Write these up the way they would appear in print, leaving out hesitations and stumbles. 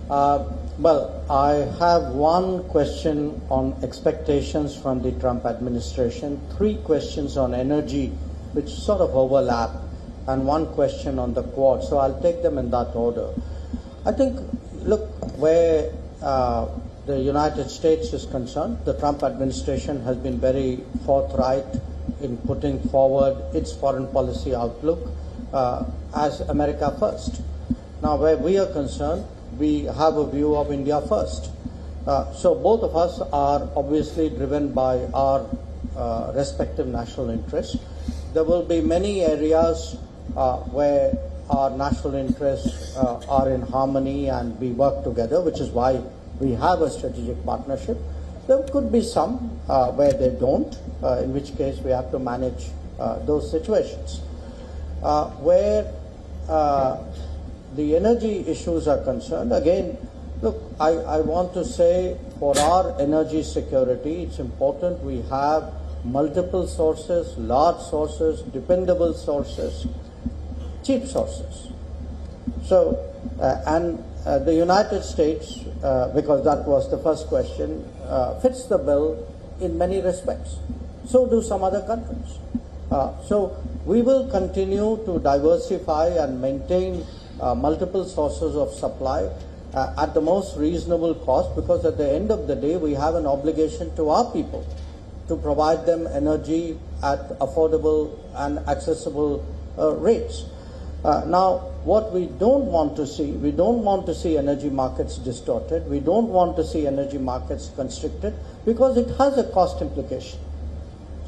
Well, I have one question on expectations from the Trump administration, three questions on energy, which sort of overlap, and one question on the Quad. So I'll take them in that order. I think, look, where the United States is concerned, the Trump administration has been very forthright in putting forward its foreign policy outlook as America first. Now, where we are concerned, we have a view of India first. So both of us are obviously driven by our respective national interests. There will be many areas where our national interests are in harmony and we work together, which is why we have a strategic partnership. There could be some where they don't, in which case we have to manage those situations. Where the energy issues are concerned, again, look, I want to say for our energy security, it's important we have multiple sources, large sources, dependable sources, cheap sources. So, the United States, because that was the first question, fits the bill in many respects. So do some other countries. So we will continue to diversify and maintain multiple sources of supply at the most reasonable cost, because at the end of the day we have an obligation to our people to provide them energy at affordable and accessible rates. Now, what we don't want to see, we don't want to see energy markets distorted, we don't want to see energy markets constricted, because it has a cost implication.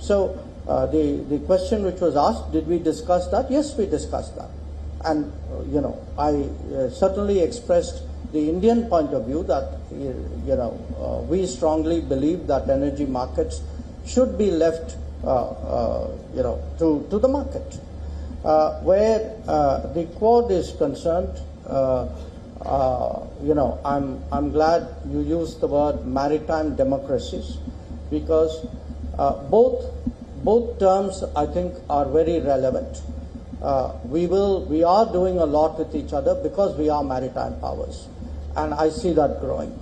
So the question which was asked, did we discuss that? Yes, we discussed that. And, I certainly expressed the Indian point of view that, we strongly believe that energy markets should be left, to the market. Where the Quad is concerned, I'm glad you used the word maritime democracies, because both terms, I think, are very relevant. We are doing a lot with each other because we are maritime powers, and I see that growing.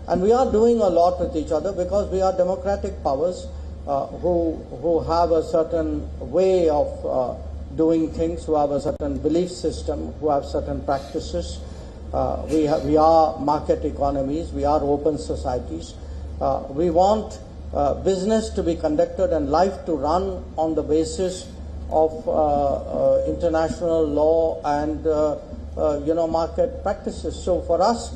And we are doing a lot with each other because we are democratic powers who have a certain way of doing things, who have a certain belief system, who have certain practices. We are market economies, we are open societies. We want business to be conducted and life to run on the basis of international law and market practices. So for us,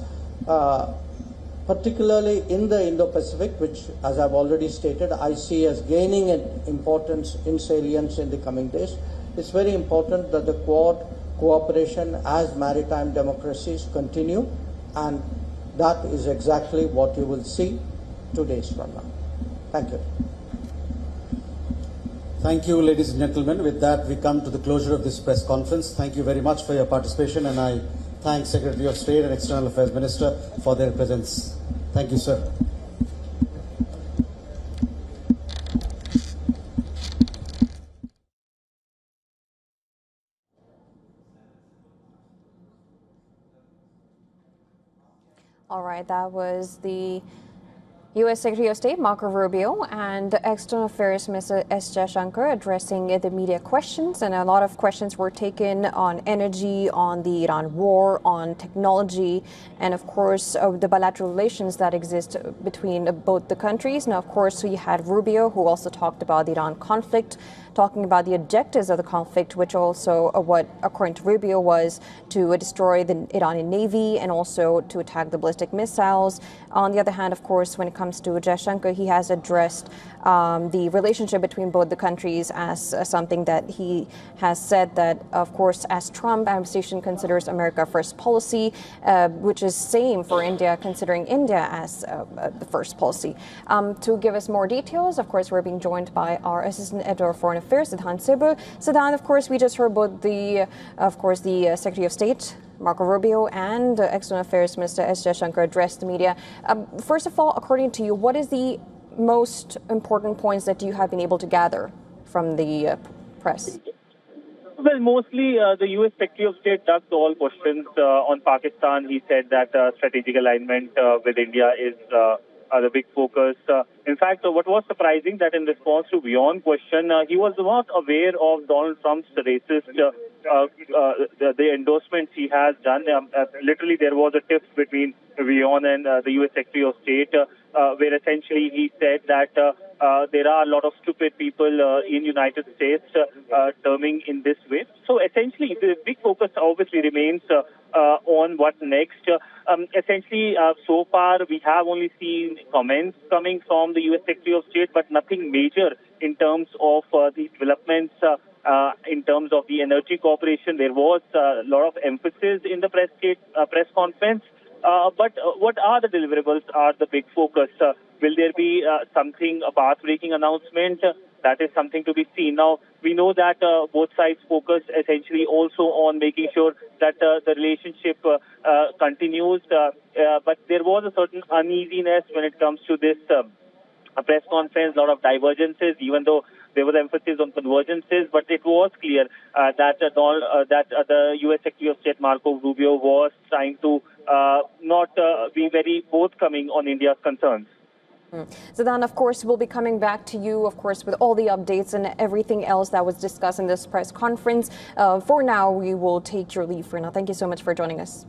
particularly in the Indo-Pacific, which, as I've already stated, I see as gaining in importance, in salience in the coming days, it's very important that the Quad cooperation as maritime democracies continue, and that is exactly what you will see 2 days from now. Thank you. Thank you, ladies and gentlemen. With that, we come to the closure of this press conference. Thank you very much for your participation, and I thank Secretary of State and External Affairs Minister for their presence. Thank you, sir. All right, that was the U.S. Secretary of State Marco Rubio and External Affairs Minister S. Jaishankar addressing the media questions, and a lot of questions were taken on energy, on the Iran war, on technology, and of course the bilateral relations that exist between both the countries. Now, of course, we had Rubio, who also talked about the Iran conflict, talking about the objectives of the conflict, which also what, according to Rubio, was to destroy the Iranian Navy and also to attack the ballistic missiles. On the other hand, of course, when it comes to Jaishankar, he has addressed the relationship between both the countries as something that he has said that, of course, as Trump administration considers America first policy, which is same for India, considering India as the first policy. To give us more details, of course, we're being joined by our Assistant Editor of Foreign Affairs, Siddhant Sibu. Siddhant, of course, we just heard about the Secretary of State Marco Rubio and External Affairs Minister S. Jaishankar addressed the media. First of all, according to you, what is the most important points that you have been able to gather from the press? Well, mostly the U.S. Secretary of State ducked all questions on Pakistan. He said that strategic alignment with India is the big focus. In fact, what was surprising that in response to WION question, he was not aware of Donald Trump's racist the endorsements he has done. Literally, there was a tiff between WION and the U.S. Secretary of State, where essentially he said that there are a lot of stupid people in United States terming in this way. So essentially, the big focus obviously remains on what next. Essentially, so far we have only seen comments coming from the U.S. Secretary of State, but nothing major in terms of the developments. In terms of the energy cooperation, there was a lot of emphasis in the press conference. But what are the deliverables are the big focus. Will there be something, a path-breaking announcement? That is something to be seen. Now, we know that both sides focus essentially also on making sure that the relationship continues. But there was a certain uneasiness when it comes to this press conference, a lot of divergences, even though there was emphasis on convergences, but it was clear that the U.S. Secretary of State Marco Rubio was trying to not be very forthcoming on India's concerns. Zidane, of course, we'll be coming back to you, of course, with all the updates and everything else that was discussed in this press conference. For now, we will take your leave for now. Thank you so much for joining us.